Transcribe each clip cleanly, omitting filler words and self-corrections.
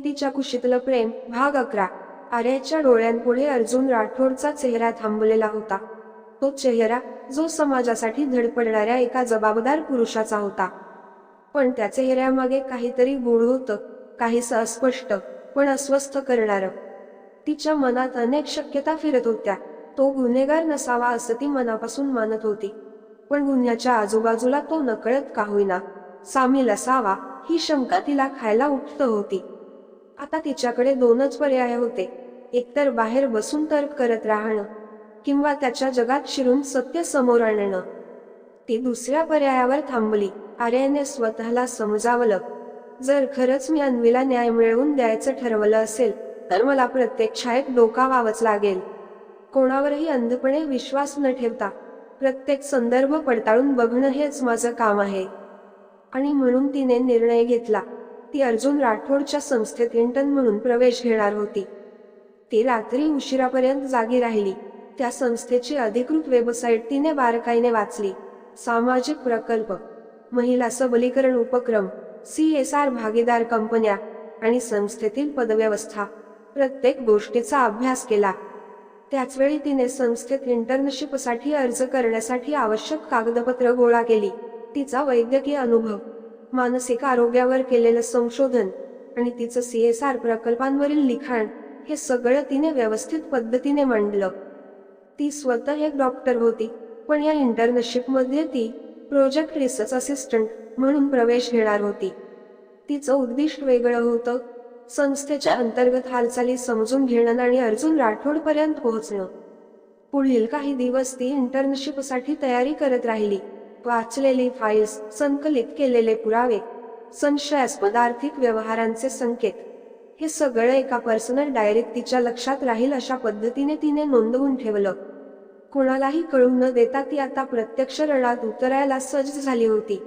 तिच्या कुशीतलं प्रेम भाग 11। आर्याच्या डोळ्यांपुढे अर्जुन राठोडचा चेहरा थांबलेला होता। तो चेहरा जो समाजासाठी धडपडणाऱ्या एका जबाबदार पुरुषाचा होता, पण त्या चेहऱ्यामागे काहीतरी गूढ होतं, काहीसं अस्पष्ट पण अस्वस्थ करणारं। तिच्या मनात अनेक शक्यता फिरत होत्या। तो गुन्हेगार नसावा असं ती मनापासून मानत होती, पण गुन्ह्याच्या आजूबाजूला तो नकळत का होईना सामील असावा ही शंका तिला खायला उठत होती। आता तिच्याकडे दोनच पर्याय होते, एकतर बाहेर बसून तर्क करत राहणं किंवा त्याच्या जगात शिरून सत्य समोर आणणं। ती दुसऱ्या पर्यायावर थांबली। आर्याने स्वतःला समजावलं, जर खरंच मी अन्वीला न्याय मिळवून द्यायचं ठरवलं असेल तर मला प्रत्येक छायेत डोकावावंच लागेल। कोणावरही अंधपणे विश्वास न ठेवता प्रत्येक संदर्भ पडताळून बघणं हेच माझं काम आहे। आणि म्हणून तिने निर्णय घेतला। ती अर्जुन राठोडच्या संस्थेत इंटर्न म्हणून प्रवेश घेणार होती। ती रात्री उशिरापर्यंत जागी राहिली। त्या संस्थेची अधिकृत वेबसाईट तिने बारकाईने वाचली। सामाजिक प्रकल्प, महिला सबलीकरण उपक्रम, CSR भागीदार कंपन्या आणि संस्थेतील पदव्यवस्था, प्रत्येक गोष्टीचा अभ्यास केला। त्याचवेळी तिने संस्थेत इंटर्नशिपसाठी अर्ज करण्यासाठी आवश्यक कागदपत्र गोळा केली। तिचा वैद्यकीय अनुभव, मानसिक आरोग्यावर केलेलं संशोधन आणि तिचं CSR प्रकल्पांवरील लिखाण हे सगळं तिने व्यवस्थित पद्धतीने मांडलं। ती स्वतः एक डॉक्टर होती, पण या इंटर्नशिपमध्ये ती प्रोजेक्ट रिसर्च असिस्टंट म्हणून प्रवेश घेणार होती। तिचं उद्दिष्ट वेगळं होतं, संस्थेच्या अंतर्गत हालचाली समजून घेणं आणि अर्जुन राठोडपर्यंत पोहोचणं। पुढील काही दिवस ती इंटर्नशिपसाठी तयारी करत राहिली। वाचलेली फाईल्स, संकलित केलेले पुरावे, संशयास्पद आर्थिक व्यवहारांचे संकेत, हे सगळं एका पर्सनल डायरीत तिच्या लक्षात राहील अशा पद्धतीने तिने नोंदवून ठेवलं। कोणालाही कळू न देता ती आता प्रत्यक्ष रणात उतरायला सज्ज झाली होती।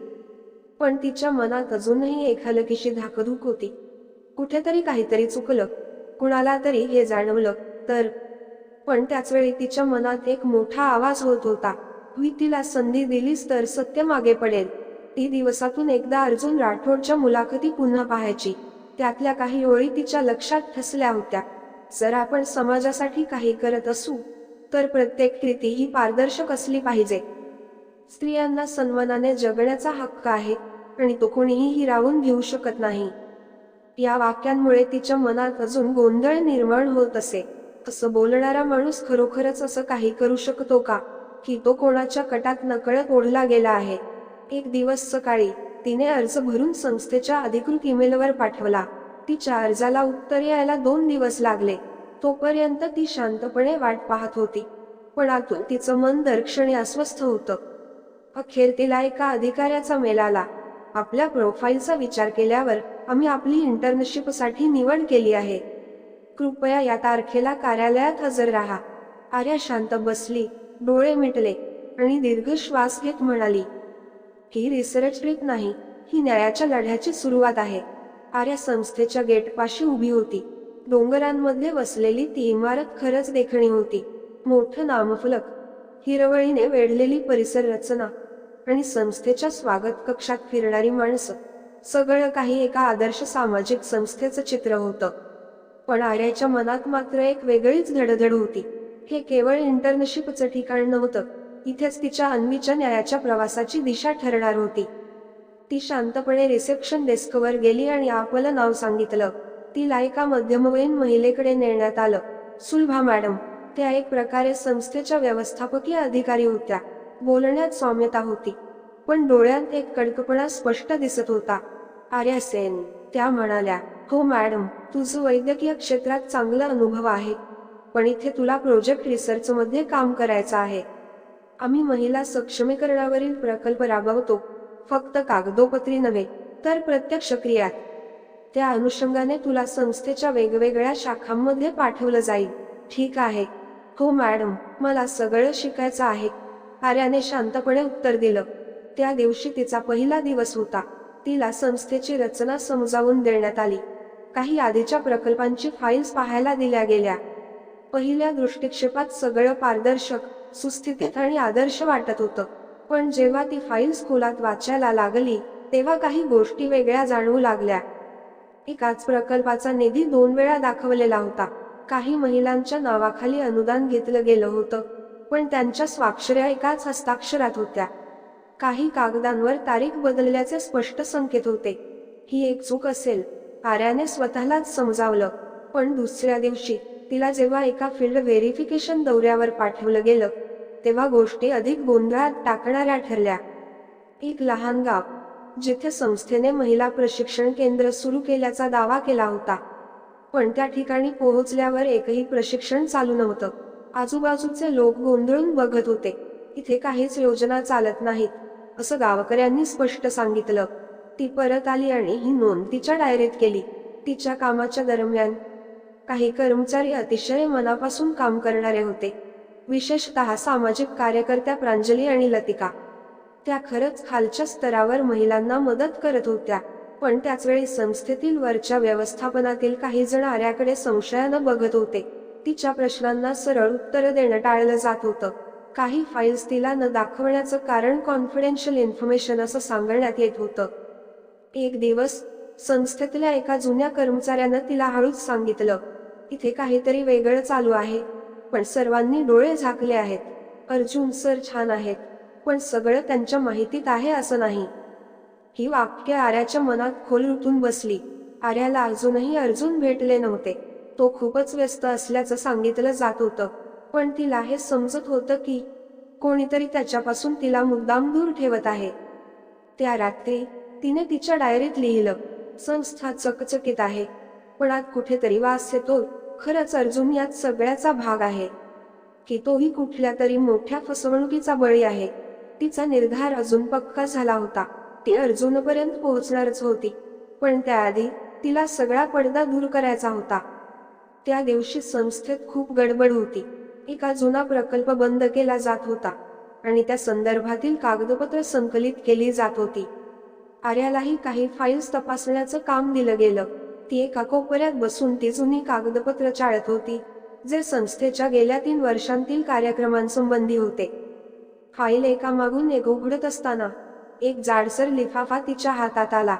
पण तिच्या मनात अजूनही एक हलकीशी धाकधूक होती। कुठेतरी काहीतरी चुकलं, कुणाला तरी हे जाणवलं तर। पण त्याचवेळी तिच्या मनात एक मोठा आवाज होत होता, तिला संधी दिलीस तर सत्य मागे पडेल। ती दिवसातून एकदा अर्जुन राठोडच्या मुलाखती पुन्हा पाहायची। त्यातल्या काही ओळी तिच्या लक्षात ठसल्या होत्या, जर आपण समाजासाठी काही करत असू तर प्रत्येक कृती ही पारदर्शक असली पाहिजे। स्त्रियांना सन्मानाने जगण्याचा हक्क आहे आणि तो कोणीही हिरावून घेऊ शकत नाही। या वाक्यांमुळे तिच्या मनात अजून गोंधळ निर्माण होत असे। असं बोलणारा माणूस खरोखरच असं काही करू शकतो का, की तो कोणाच्या कटात नकळत ओढला गेला आहे? एक दिवस सकाळी तिने अर्ज भरून संस्थेच्या अधिकृत ईमेलवर पाठवला। तिच्या अर्जाला उत्तर यायला 2 दिवस लागले। तोपर्यंत ती शांतपणे वाट पाहत होती, पण आतून तिचं मन दरक्षणी अस्वस्थ होतं। अखेर तिला एका अधिकाऱ्याचा मेल आला, आपल्या प्रोफाईलचा विचार केल्यावर आम्ही आपली इंटर्नशिपसाठी निवड केली आहे। कृपया या तारखेला कार्यालयात हजर राहा। आर्या शांत बसली, डोळे मिटले आणि दीर्घ श्वास घेत म्हणाली, ही रिसर्च ट्रिप नाही, ही न्यायाच्या लढ्याची सुरुवात आहे। आर्या संस्थेच्या गेटपाशी उभी होती। डोंगरांमध्ये वसलेली ती इमारत खरंच देखणी होती। मोठं नामफलक, हिरवळीने वेढलेली परिसर रचना आणि संस्थेच्या स्वागत कक्षात फिरणारी माणसं, सगळं काही एका आदर्श सामाजिक संस्थेचं चित्र होतं। पण आर्याच्या मनात मात्र एक वेगळीच धडधड होती। हे केवळ इंटर्नशिपचं ठिकाण नव्हतं, इथेच तिच्या अन्वीच्या न्यायाच्या प्रवासाची दिशा ठरणार होती। ती शांतपणे रिसेप्शन डेस्कवर गेली आणि आपलं नाव सांगितलं। तिला एका मध्यमवयीन महिलेकडे नेण्यात आलं। सुलभा मॅडम, त्या एक प्रकारे संस्थेच्या व्यवस्थापकीय अधिकारी होत्या। बोलण्यात सौम्यता होती, पण डोळ्यात एक कडकपणा स्पष्ट दिसत होता। आर्या सेन, त्या म्हणाल्या, हो मॅडम, तुझं वैद्यकीय क्षेत्रात चांगला अनुभव आहे, पण इथे तुला प्रोजेक्ट रिसर्चमध्ये काम करायचं आहे। आम्ही महिला सक्षमीकरणावरील प्रकल्प राबवतो, फक्त कागदोपत्री नव्हे तर प्रत्यक्ष क्रियात। त्या अनुषंगाने तुला संस्थेच्या वेगवेगळ्या शाखांमध्ये पाठवलं जाईल, ठीक आहे? हो मॅडम, मला सगळं शिकायचं आहे, आर्याने शांतपणे उत्तर दिलं। त्या दिवशी तिचा पहिला दिवस होता। तिला संस्थेची रचना समजावून देण्यात आली। काही आधीच्या प्रकल्पांची फाईल्स पाहायला दिल्या गेल्या। पहिल्या दृष्टिक्षेपात सगळं पारदर्शक, सुस्थितीत आणि आदर्श वाटत होतं, पण जेव्हा ती फाईल्स खोलात वाचायला लागली तेव्हा काही गोष्टी वेगळ्या जाणवू लागल्या। एकाच प्रकल्पाचा निधी 2 वेळा दाखवलेला होता. काही महिलांच्या नावाखाली अनुदान घेतलं गेलं होतं, पण त्यांच्या स्वाक्षऱ्या एकाच हस्ताक्षरात होत्या. काही कागदांवर तारीख बदलल्याचे स्पष्ट संकेत होते. ही एक चूक असेल, आर्याने स्वतःलाच समजावलं. पण दुसऱ्या दिवशी तिला जेव्हा एका फील्ड व्हेरिफिकेशन दौऱ्यावर पाठवलं गेलं, तेव्हा गोष्टी अधिक गोंधळात टाकणाऱ्या ठरल्या. एक लहान गाव, जिथे संस्थेने महिला प्रशिक्षण केंद्र सुरू केल्याचा दावा केला होता, पण त्या ठिकाणी पोहोचल्यावर एकही प्रशिक्षण चालू नव्हतं. आजूबाजूचे लोक गोंधळून बघत होते. इथे काहीच योजना चालत नाहीत, असं गावकऱ्यांनी स्पष्ट सांगितलं. ती परत आली आणि ही नोंद तिच्या डायरीत केली. तिच्या कामाच्या दरम्यान काही कर्मचारी अतिशय मनापासून काम करणारे होते, विशेषतः सामाजिक कार्यकर्त्या प्रांजली आणि लतिका. त्या खरंच खालच्या स्तरावर महिलांना मदत करत होत्या, पण त्याचवेळी संस्थेतील वरच्या व्यवस्थापनातील काही जण आर्याकडे संशयानं बघत होते. तिच्या प्रश्नांना सरळ उत्तर देणं टाळलं जात होतं. काही फाईल्स तिला न दाखवण्याचं कारण कॉन्फिडेन्शियल इन्फॉर्मेशन असं सांगण्यात येत होतं. एक दिवस संस्थेतल्या एका जुन्या कर्मचाऱ्यानं तिला हळूच सांगितलं, इथे काहीतरी वेगळं चालू आहे. पण सर्वांनी डोळे झाकले आहेत. अर्जुन सर छान आहेत, पण सगळं त्यांच्या माहितीत आहे असं नाही. ही वाक्य आर्याच्या मनात खोल रुतून बसली. आर्याला अजूनही अर्जुन भेटले नव्हते. तो खूपच व्यस्त असल्याचं सांगितलं जात होतं, पण तिला हे समजत होतं की कोणीतरी त्याच्यापासून तिला मुद्दाम दूर ठेवत आहे. त्या रात्री तिने तिच्या डायरीत लिहिलं, संस्था चकचकीत आहे, पण आत कुठेतरी वास येतो. खरंच अर्जुन यात सगळ्याचा भाग आहे, की तोही कुठल्या तरी मोठ्या फसवणुकीचा बळी आहे. तिचा निर्धार अजून पक्का झाला होता. ती अर्जुनपर्यंत पोहोचणारच होती, पण त्याआधी तिला सगळा पडदा दूर करायचा होता. त्या दिवशी संस्थेत खूप गडबड होती. एका जुना प्रकल्प बंद केला जात होता आणि त्या संदर्भातील कागदपत्र संकलित केली जात होती. आर्यालाही काही फाईल्स तपासण्याचं काम दिलं गेलं. ती एका कोपऱ्यात बसून ती जुनी कागदपत्र चाळत होती, जे संस्थेच्या गेल्या 3 वर्षांतील कार्यक्रमांसंबंधी होते. फाईल एकामागून एक उघडत असताना एक जाडसर लिफाफा तिच्या हातात आला.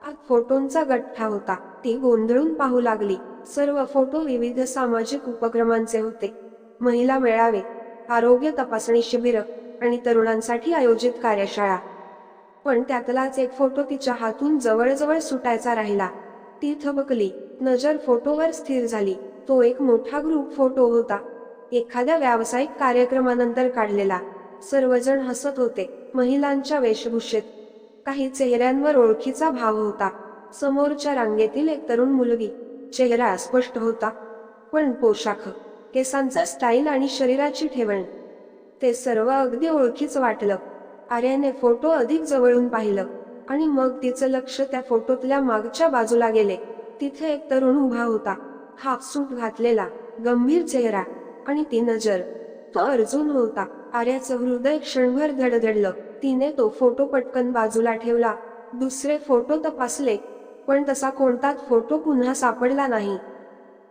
आत फोटोंचा गठ्ठा होता. ती गोंधळून पाहू लागली. सर्व फोटो विविध सामाजिक उपक्रमांचे होते. महिला मेळावे, आरोग्य तपासणी शिबिर आणि तरुणांसाठी आयोजित कार्यशाळा. पण त्यातलाच एक फोटो तिच्या हातून जवळजवळ सुटायचा राहिला. ती थबकली. नजर फोटोवर स्थिर झाली. तो एक मोठा ग्रुप फोटो होता, एखाद्या व्यावसायिक कार्यक्रमानंतर काढलेला. सर्वजण हसत होते, महिलांच्या वेशभूषेत. काही चेहऱ्यांवर ओळखीचा भाव होता. समोरच्या रांगेतील एक तरुण मुलगी. चेहरा अस्पष्ट होता, पण पोशाख, केसांचा स्टाईल आणि शरीराची ठेवण, ते सर्व अगदी ओळखीचं वाटलं. आर्याने फोटो अधिक जवळून पाहिलं आणि मग तिचं लक्ष त्या फोटोतल्या मागच्या बाजूला गेले. तिथे एक तरुण उभा होता, हाफ सूट घातलेला, गंभीर चेहरा आणि ती नजर. तो अर्जुन होता. आर्याचं हृदय क्षणभर धडधडलं. तिने तो फोटो पटकन बाजूला ठेवला. दुसरे फोटो तपासले, पण तसा कोणताच फोटो पुन्हा सापडला नाही.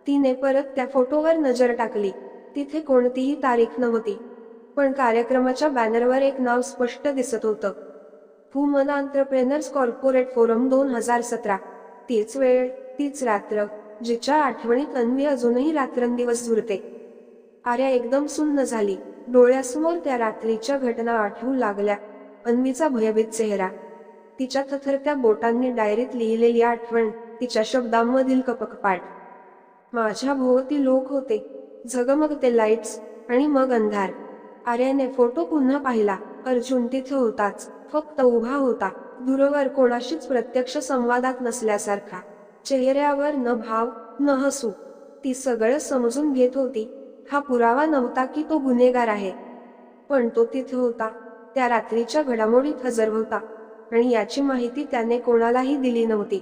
तिने परत त्या फोटोवर नजर टाकली. तिथे कोणतीही तारीख नव्हती, पण कार्यक्रमाच्या बॅनरवर एक नाव स्पष्ट दिसत होतं, वुमन एंटरप्रेनर्स कॉर्पोरेट फोरम 2017. तीच वेळ, तीच रात्र, जिच्या आठवणीत अन्वी अजूनही रात्रंदिवस झुरते. आर्या एकदम सुन्न झाली. डोळ्यासमोर त्या रात्रीच्या घटना आठवू लागल्या. अन्वीचा भयभीत चेहरा, तिच्या थरथरत्या बोटांनी डायरीत लिहिलेली आठवण, तिच्या शब्दांमधील कपकपाट. माझ्या भोवती लोक होते, झगमगते लाईट्स आणि मग अंधार. आर्याने फोटो पुन्हा पाहिला. अर्जुन तिथे होताच, फक्त उभा होता, दूरवर, कोणाशीच प्रत्यक्ष संवादात नसल्यासारखा. चेहऱ्यावर न भाव, न हसू. ती सगळं समजून घेत होती. हा पुरावा नव्हता की तो गुन्हेगार आहे, पण तो तिथे होता, त्या रात्रीच्या घडामोडीत हजर होता, आणि याची माहिती त्याने कोणालाही दिली नव्हती.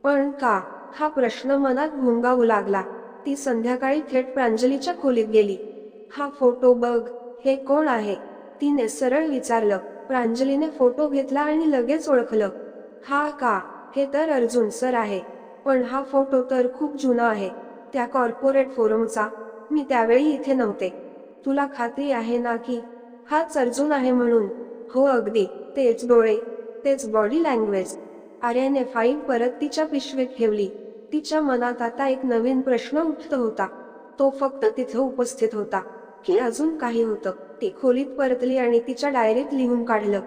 पण का, हा प्रश्न मनात घुंगावू लागला. ती संध्याकाळी थेट प्रांजलीच्या खोलीत गेली. हा फोटो बघ, हे कोण आहे, तिने सरळ विचारलं. प्रांजलीने फोटो घेतला आणि लगेच ओळखलं. हा का, हे तर अर्जुन सर आहे, पण हा फोटो तर खूप जुना आहे, त्या कॉर्पोरेट फोरमचा. मी त्यावेळी इथे नव्हते. तुला खात्री आहे ना की हाच अर्जुन आहे म्हणून? हो अगदी, तेच डोळे, तेच बॉडी लँग्वेज. आर्याने फाईल परत तिच्या पिशवीत ठेवली. तिच्या मनात आता एक नवीन प्रश्न उठत होता. तो फक्त तिथे उपस्थित होता की अजून काही होतं? ती खोलीत परतली आणि तिच्या डायरीत लिहून काढलं.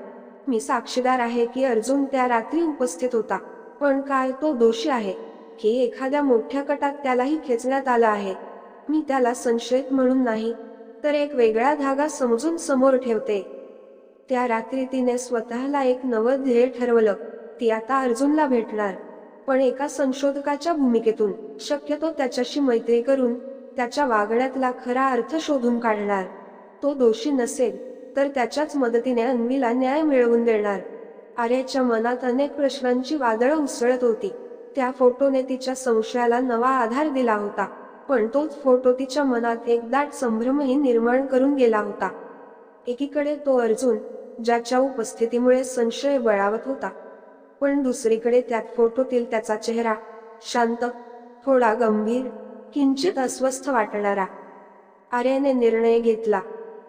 मी साक्षीदार आहे की अर्जुन त्या रात्री उपस्थित होता. पण काय तो दोषी आहे की एखाद्या मोठ्या कटात त्यालाही खेचण्यात आलं आहे? मी त्याला संशयित म्हणून नाही, तर एक वेगळा धागा समजून समोर ठेवते. त्या रात्री तिने स्वतःला एक नवं ध्येय ठरवलं. ती आता अर्जुनला भेटणार, पण एका संशोधकाच्या भूमिकेतून. शक्यतो त्याच्याशी मैत्री करून त्याच्या वागण्यातला खरा अर्थ शोधून काढणार. तो दोषी नसेल तर त्याच्याच मदतीने अन्वीला न्याय मिळवून देणार. आर्याच्या मनात अनेक प्रश्नांची वादळं उसळत होती. त्या फोटोने तिच्या संशयाला नवा आधार दिला होता, पण तोच फोटो तिच्या मनात एक दाट संभ्रमही निर्माण करून गेला होता. एकीकडे तो अर्जुन, ज्याच्या उपस्थितीमुळे संशय बळावत होता, पण दुसरीकडे त्यात फोटोतील त्याचा चेहरा, शांत, थोडा गंभीर, किंचित अस्वस्थ वाटणारा. आर्याने निर्णय घेतला.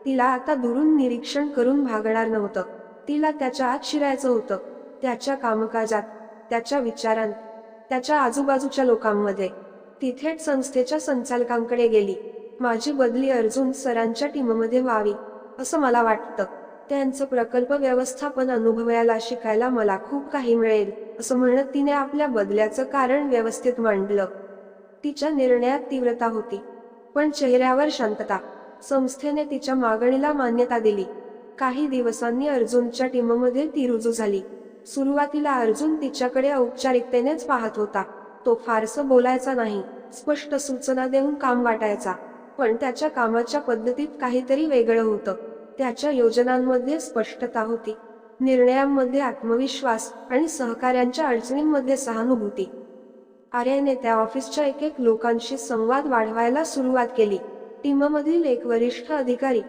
तिला आता दुरून निरीक्षण करून भागणार नव्हतं. तिला त्याच्या आत शिरायचं होतं, त्याच्या कामकाजात, त्याच्या विचारांत, त्याच्या आजूबाजूच्या लोकांमध्ये. ती थेट संस्थेच्या संचालकांकडे गेली. माझी बदली अर्जुन सरांच्या टीममध्ये व्हावी असं मला वाटतं. त्यांचं प्रकल्प व्यवस्थापन अनुभवायला शिकायला मला खूप काही मिळेल असं म्हणत तिने आपल्या बदल्याचं कारण व्यवस्थित मांडलं. तिच्या निर्णयात तीव्रता होती, पण चेहऱ्यावर शांतता. संस्थेने तिच्या मागणीला मान्यता दिली. काही दिवसांनी अर्जुनच्या टीममध्ये ती रुजू झाली. सुरुवातीला अर्जुन तिच्याकडे औपचारिकतेनेच पाहत होता. तो फारसं बोलायचा नाही, स्पष्ट सूचना देऊन काम वाटायचा. पण त्याच्या कामाच्या पद्धतीत काहीतरी वेगळं होतं. त्याच्या योजनांमध्ये स्पष्टता होती, निर्णयांमध्ये आत्मविश्वास आणि सहकाऱ्यांच्या अडचणींमध्ये सहानुभूती. आर्याने त्या ऑफिसच्या एक लोकांशी संवाद वाढवायला सुरुवात केली. टीममधील एक वरिष्ठ अधिकारी,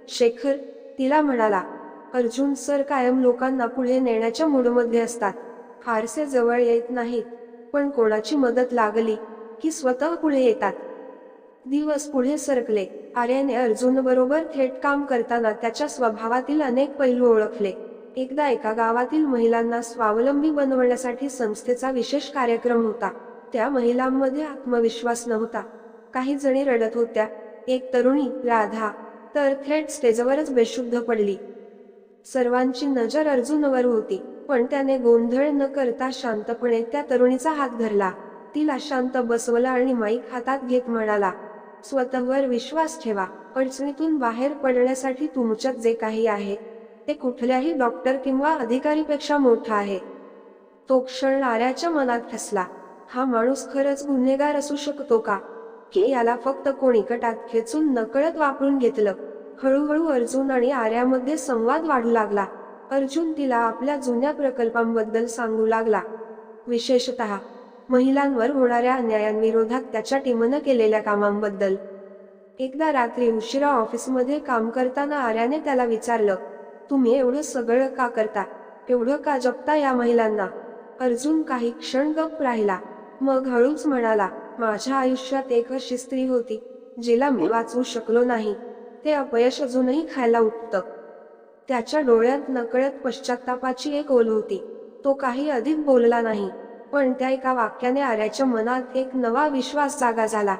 शेखर, तिला म्हणाला, अर्जुन सर कायम लोकांना पुढे नेण्याच्या मूडमध्ये असतात. फारसे जवळ येत नाहीत, पण कोणाची मदत लागली की स्वतः पुढे येतात. दिवस पुढे सरकले. आर्याने अर्जुनबरोबर थेट काम करताना त्याच्या स्वभावातील अनेक पैलू ओळखले. एकदा एका गावातील महिलांना स्वावलंबी बनवण्यासाठी संस्थेचा विशेष कार्यक्रम होता. त्या महिलांमध्ये आत्मविश्वास नव्हता. काही जणी रडत होत्या. एक तरुणी, राधा, तर थेट स्टेजवरच बेशुद्ध पडली. सर्वांची नजर अर्जुनवर होती, पण त्याने गोंधळ न करता शांतपणे त्या तरुणीचा हात धरला. तिला शांत बसवला आणि माईक हातात घेत म्हणाला, स्वतःवर विश्वास ठेवा. अडचणीतून बाहेर पडण्यासाठी तुमच्यात जे काही आहे ते कुठल्याही डॉक्टर किंवा अधिकारीपेक्षा मोठं आहे. तो क्षण आर्याच्या मनात ठसला. हा माणूस खरंच गुन्हेगार असू शकतो का, की याला फक्त कोणी कटात खेचून नकळत वापरून घेतलं? हळूहळू अर्जुन आणि आर्यामध्ये संवाद वाढू लागला. अर्जुन तिला आपल्या जुन्या प्रकल्पांबद्दल सांगू लागला, विशेषतः महिलांवर होणाऱ्या अन्यायांविरोधात त्याच्या टीमनं केलेल्या कामांबद्दल. एकदा रात्री उशिरा ऑफिसमध्ये काम करताना आर्याने त्याला विचारलं, तुम्ही एवढं सगळं का करता, एवढं का जपता या महिलांना? अर्जुन काही क्षण गप्प राहिला, मग हळूच म्हणाला, माझ्या आयुष्यात एक अशी स्त्री होती जिला मी वाचवू शकलो नाही. ते अपयश अजूनही खायला उठतं. त्याच्या डोळ्यात नकळत पश्चात्तापाची एक ओल होती. तो काही अधिक बोलला नाही, पण त्या एका वाक्याने आर्याच्या मनात एक नवा विश्वास जागा झाला.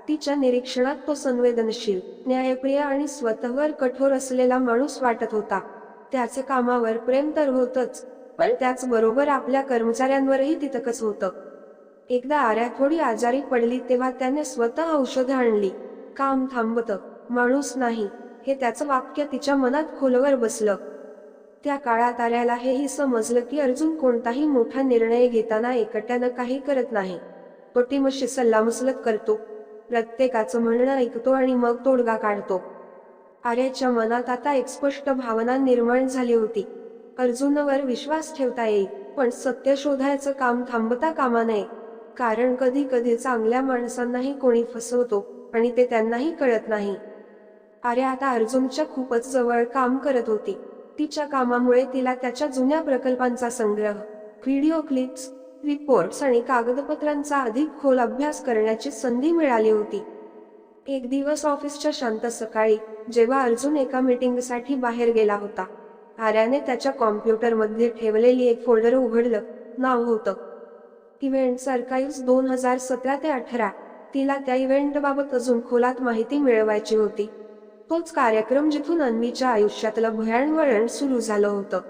तिच्या निरीक्षणात तो संवेदनशील, न्यायप्रिय आणि स्वतःवर कठोर असलेला माणूस वाटत होता. त्याचं कामावर प्रेम तर होतच, पण त्याचबरोबर आपल्या कर्मचाऱ्यांवरही तितकंच होतं. एकदा आर्या थोडी आजारी पडली तेव्हा त्याने स्वतः औषधं आणली. काम थांबतं, माणूस नाही, हे त्याचं वाक्य तिच्या मनात खोलवर बसलं. त्या काळात आर्याला हेही समजलं की अर्जुन कोणताही मोठा निर्णय घेताना एकट्यानं काही करत नाही. तो टीमशी सल्लामसलत करतो, प्रत्येकाचं म्हणणं ऐकतो आणि मग तोडगा काढतो. आर्याच्या मनात आता एक स्पष्ट भावना निर्माण झाली होती. अर्जुनवर विश्वास ठेवता येईल, पण सत्य शोधायचं काम थांबता कामा नये. कारण कधी कधी चांगल्या माणसांनाही कोणी फसवतो आणि ते त्यांनाही कळत नाही. आर्या आता अर्जुनच्या खूपच जवळ काम करत होती. तिच्या कामामुळे तिला त्याच्या जुन्या प्रकल्पांचा संग्रह, व्हिडिओ क्लिप्स, रिपोर्ट्स आणि कागदपत्रांचा अधिक खोल अभ्यास करण्याची संधी मिळाली होती. एक दिवस ऑफिसच्या शांत सकाळी, जेव्हा अर्जुन एका मीटिंगसाठी बाहेर गेला होता, आर्याने त्याच्या कॉम्प्युटरमध्ये ठेवलेली एक फोल्डर उघडलं, नाव होतं. इव्हेंट्स आर्काइव्ह्ज 2017 ते 18. तिला त्या इव्हेंटबाबत अजून खोलात माहिती मिळवायची होती. तोच कार्यक्रम जिथून अन्वीच्या आयुष्यातलं भयाण वळण सुरू झालं होतं.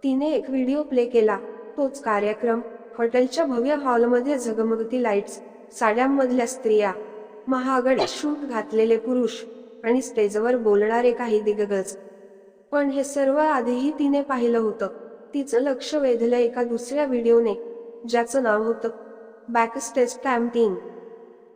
तिने एक व्हिडिओ प्ले केला. तोच कार्यक्रम, हॉटेलच्या भव्य हॉलमध्ये झगमगती लाईट्स, साड्यांमधल्या स्त्रिया, महागडे शूट घातलेले पुरुष आणि स्टेजवर बोलणारे काही दिग्गज. पण हे सर्व आधीही तिने पाहिलं होतं. तिचं लक्ष वेधलं एका दुसऱ्या व्हिडिओने, ज्याचं नाव होतं बॅकस्टेज कॅम्पिंग.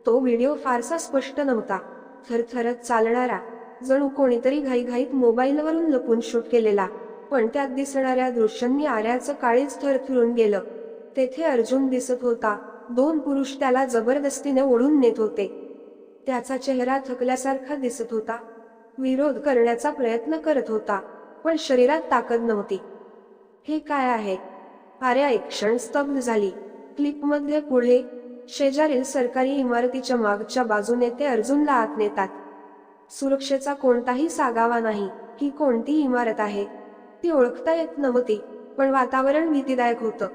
तो व्हिडिओ फारसा स्पष्ट नव्हता, थरथरत चालणारा, जणू कोणीतरी घाईघाईत मोबाईलवरून लपून शूट केलेला. पण त्यात दिसणाऱ्या दृश्यांनी आर्याचं काळीज थरथरून गेलं. तेथे अर्जुन दिसत होता. 2 पुरुष त्याला जबरदस्तीने ओढून नेत होते. त्याचा चेहरा थकल्यासारखा दिसत होता. विरोध करण्याचा प्रयत्न करत होता, पण शरीरात ताकद नव्हती. हे काय आहे? आर्या एक क्षण स्तब्ध झाली. क्लिपमध्ये पुढे, शेजारील सरकारी इमारतीच्या मागच्या बाजूने ते अर्जुनला आत नेतात. सुरक्षेचा कोणताही सागावा नाही. ही कोणती इमारत आहे? ती ओळखता येत नव्हती, पण वातावरण भीतीदायक होतं.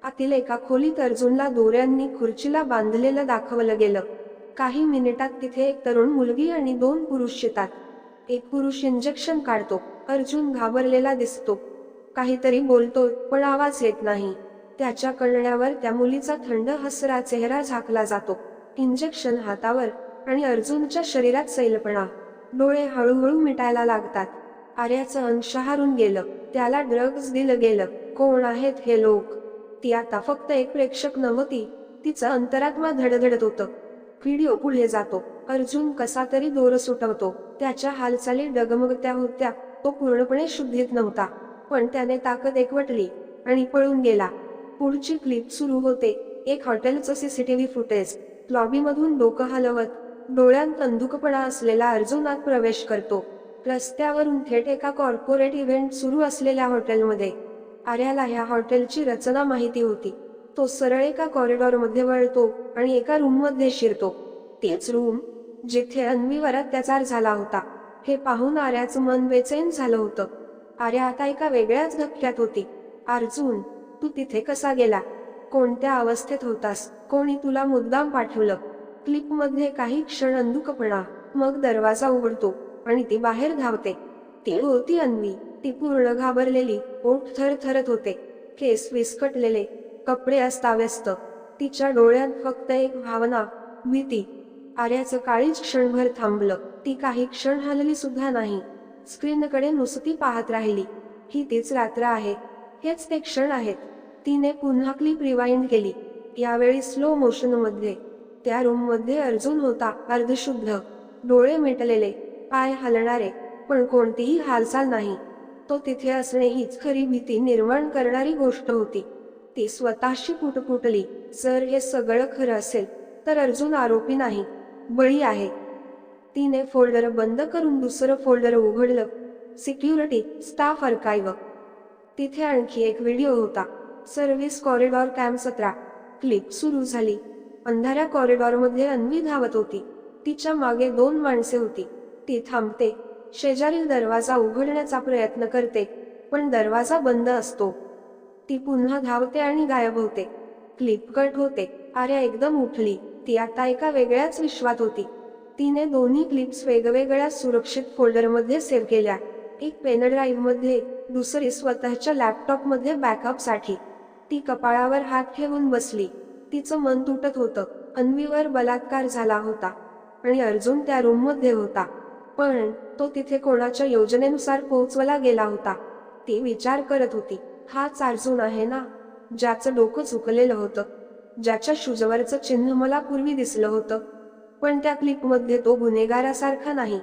आतील एका खोलीत अर्जुनला दोऱ्यांनी खुर्चीला बांधलेलं दाखवलं गेलं. काही मिनिटात तिथे एक तरुण मुलगी आणि 2 पुरुष येतात. एक पुरुष इंजेक्शन काढतो. अर्जुन घाबरलेला दिसतो. काहीतरी बोलतोय, पण आवाज येत नाही. त्याच्या कळण्यावर त्या मुलीचा थंड हसरा चेहरा झाकला जातो. इंजेक्शन हातावर आणि अर्जुनच्या शरीरात सैलपणा. डोळे हळूहळू मिटायला लागतात. आर्याचं अंग शहारून गेलं. त्याला ड्रग्ज दिलं गेलं. कोण आहेत हे लोक? ती आता फक्त एक प्रेक्षक नव्हती, तिचं अंतरात्मा धडधडत होतं. व्हिडिओ पुढे जातो. अर्जुन कसा तरी दोर सुटवतो. त्याच्या हालचाली डगमगत्या होत्या. तो पूर्णपणे शुद्धीत नव्हता, पण त्याने ताकद एकवटली आणि पळून गेला. पुढची क्लिप सुरू होते. एक हॉटेलचं सीसीटीव्ही फुटेज. लॉबीमधून डोकं हलवत, डोळ्यांत अंधुकपणा असलेला अर्जुन आत प्रवेश करतो. रस्त्यावरून थेट एका कॉर्पोरेट इव्हेंट सुरू असलेल्या हॉटेलमध्ये. आर्याला ह्या हॉटेलची रचना माहिती होती. तो सरळ एका कॉरिडॉरमध्ये वळतो आणि एका रूममध्ये शिरतो. तेच रूम जिथे अन्वीवर अत्याचार झाला होता. हे पाहून आर्याचं मन बेचैन झालं होतं. आर्या आता एका वेगळ्याच धक्क्यात होती. अर्जुन, तू तिथे कसा गेला? कोणत्या अवस्थेत होतास? कोणी तुला मुद्दाम पाठवलं? क्लिपमध्ये काही क्षण अंधुकपणा, मग दरवाजा उघडतो आणि ती बाहेर धावते. ती होती अन्वी. ती पूर्ण घाबरलेली, ओठ थरथरत होते, केस विस्कटलेले, कपडे अस्ताव्यस्त. तिच्या डोळ्यात फक्त एक भावना, भीती. आर्याचं काळीज क्षणभर थांबलं. ती काही क्षण हलली सुद्धा नाही. स्क्रीनकडे नुसती पाहत राहिली. ही तीच रात्र आहे. हेच ते क्षण आहेत. तिने पुन्हा क्लिप रिवाइंड केली. यावेळी स्लो मोशनमध्ये. त्या रूममध्ये अर्जुन होता, अर्धशुद्ध, डोळे मिटलेले, पाय हलणारे, पण कोणतीही हालचाल नाही. तो तिथे असणे हीच खरी भीती निर्माण करणारी गोष्ट होती. ती स्वतःशी पुटपुटली, जर हे सगळं खरं असेल तर अर्जुन आरोपी नाही, बळी आहे. तिने फोल्डर बंद करून दुसरं फोल्डर उघडलं. Security, staff archive. तिथे आणखी एक व्हिडिओ होता. Service corridor cam 17. क्लिप सुरू झाली. अंधाऱ्या कॉरिडॉरमध्ये अन्वी धावत होती. तिच्या मागे 2 माणसे होती. ती थांबते. शेजारील दरवाजा उघडण्याचा प्रयत्न करते, पण दरवाजा बंद असतो. ती पुन्हा धावते आणि गायब होते. क्लिप कट होते. आर्या एकदम उठली. ती आता एका वेगळ्याच विश्वात होती. तिने दोन्ही क्लिप्स वेगवेगळ्या सुरक्षित फोल्डरमध्ये सेव्ह केल्या. एक पेनड्राईव्हमध्ये, दुसरी स्वतःच्या लॅपटॉपमध्ये बॅकअपसाठी. ती कपाळावर हात ठेवून बसली. तिचं मन तुटत होतं. अन्वीवर बलात्कार झाला होता आणि अर्जुन त्या रूममध्ये होता, पण तो तिथे कोणाच्या योजनेनुसार पोहोचवला गेला होता. ती विचार करत होती, हाच अर्जुन आहे ना, ज्याचं डोकं चुकलेलं होतं, ज्याच्या शूजवरचं चिन्ह मला पूर्वी दिसलं होतं. पण त्या क्लिपमध्ये तो गुन्हेगारासारखा नाही,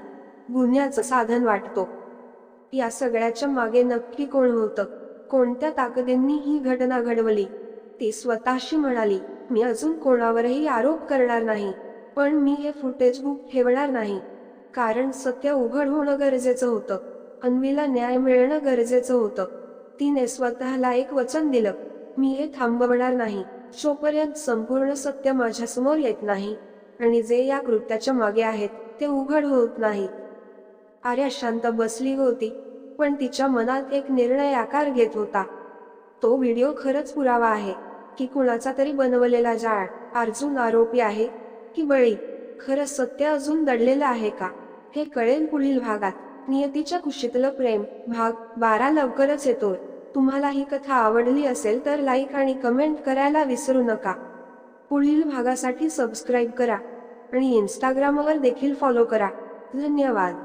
गुन्ह्याचं साधन वाटतो. या सगळ्याच्या मागे नक्की कोण होतं? कोणत्या ताकदींनी ही घटना घडवली? ती स्वतःशी म्हणाली, मी अजून कोणावरही आरोप करणार नाही, पण मी हे फुटेज बुक ठेवणार नाही. कारण सत्य उघड होणं गरजेचं होतं. अन्वीला न्याय मिळणं गरजेचं होतं. तिने स्वतःला एक वचन दिलं, मी हे थांबवणार नाही जोपर्यंत संपूर्ण सत्य माझ्यासमोर येत नाही आणि जे या कृत्याच्या मागे आहेत ते उघड होत नाहीत. आर्या शांत बसली होती, पण तिच्या मनात एक निर्णय आकार घेत होता. तो व्हिडिओ खरंच पुरावा आहे की कुणाचा तरी बनवलेला जाळ? अर्जुन आरोपी आहे की बळी? खरं सत्य अजून दडलेलं आहे का? हे कळेल पुढील भागात। नियतीच्या कुशीतलं प्रेम भाग 12 लवकरच येतोय। तुम्हाला ही कथा आवडली असेल तर लाईक आणि कमेंट करायला विसरू नका। पुढील भागासाठी सबस्क्राईब करा आणि इंस्टाग्रामवर देखील फॉलो करा। धन्यवाद।